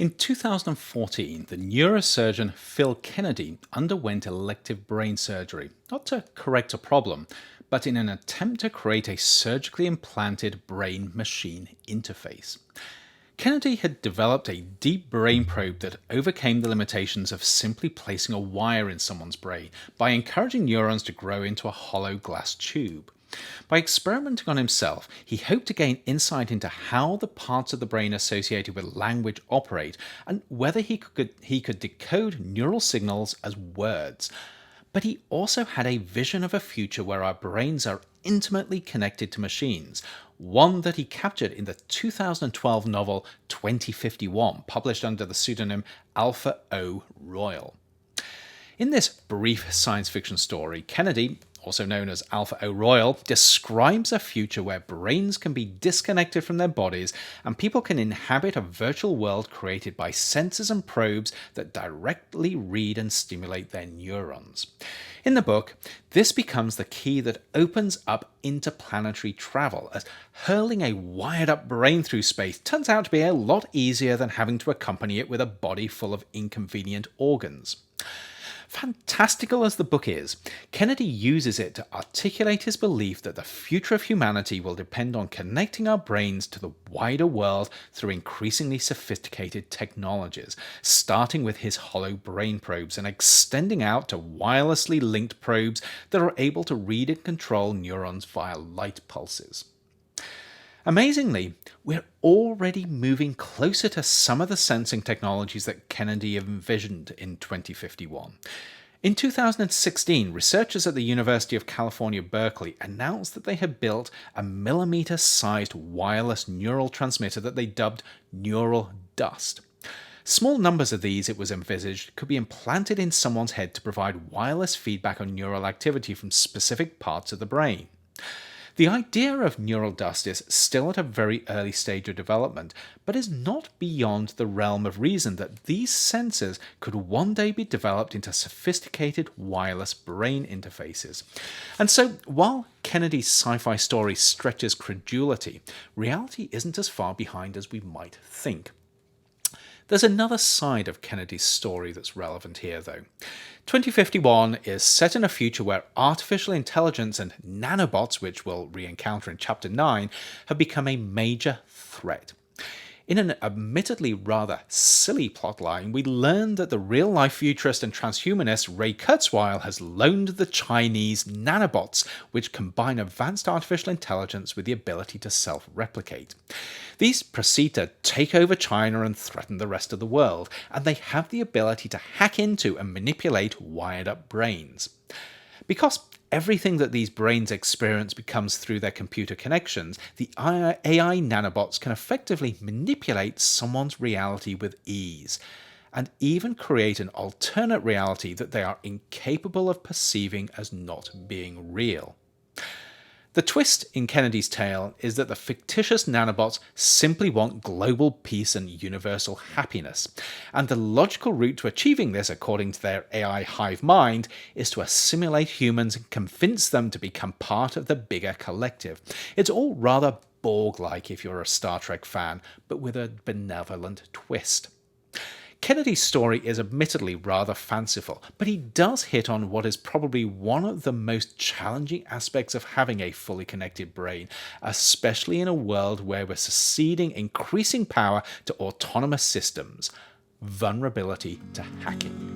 In 2014, the neurosurgeon Phil Kennedy underwent elective brain surgery, not to correct a problem, but in an attempt to create a surgically implanted brain-machine interface. Kennedy had developed a deep brain probe that overcame the limitations of simply placing a wire in someone's brain by encouraging neurons to grow into a hollow glass tube. By experimenting on himself, he hoped to gain insight into how the parts of the brain associated with language operate and whether he could decode neural signals as words. But he also had a vision of a future where our brains are intimately connected to machines, one that he captured in the 2012 novel 2051, published under the pseudonym Alpha O Royal. In this brief science fiction story, Kennedy, also known as Alpha O Royal, describes a future where brains can be disconnected from their bodies and people can inhabit a virtual world created by sensors and probes that directly read and stimulate their neurons. In the book, this becomes the key that opens up interplanetary travel, as hurling a wired-up brain through space turns out to be a lot easier than having to accompany it with a body full of inconvenient organs. Fantastical as the book is, Kennedy uses it to articulate his belief that the future of humanity will depend on connecting our brains to the wider world through increasingly sophisticated technologies, starting with his hollow brain probes and extending out to wirelessly linked probes that are able to read and control neurons via light pulses. Amazingly, we're already moving closer to some of the sensing technologies that Kennedy envisioned in 2051. In 2016, researchers at the University of California, Berkeley announced that they had built a millimeter-sized wireless neural transmitter that they dubbed neural dust. Small numbers of these, it was envisaged, could be implanted in someone's head to provide wireless feedback on neural activity from specific parts of the brain. The idea of neural dust is still at a very early stage of development, but is not beyond the realm of reason that these sensors could one day be developed into sophisticated wireless brain interfaces. And so, while Kennedy's sci-fi story stretches credulity, reality isn't as far behind as we might think. There's another side of Kennedy's story that's relevant here, though. 2051 is set in a future where artificial intelligence and nanobots, which we'll re-encounter in Chapter 9, have become a major threat. In an admittedly rather silly plotline, we learn that the real-life futurist and transhumanist Ray Kurzweil has loaned the Chinese nanobots, which combine advanced artificial intelligence with the ability to self-replicate. These proceed to take over China and threaten the rest of the world, and they have the ability to hack into and manipulate wired-up brains. Because everything that these brains experience becomes through their computer connections, the AI nanobots can effectively manipulate someone's reality with ease, and even create an alternate reality that they are incapable of perceiving as not being real. The twist in Kennedy's tale is that the fictitious nanobots simply want global peace and universal happiness, and the logical route to achieving this, according to their AI hive mind, is to assimilate humans and convince them to become part of the bigger collective. It's all rather Borg-like if you're a Star Trek fan, but with a benevolent twist. Kennedy's story is admittedly rather fanciful, but he does hit on what is probably one of the most challenging aspects of having a fully connected brain, especially in a world where we're ceding increasing power to autonomous systems: vulnerability to hacking.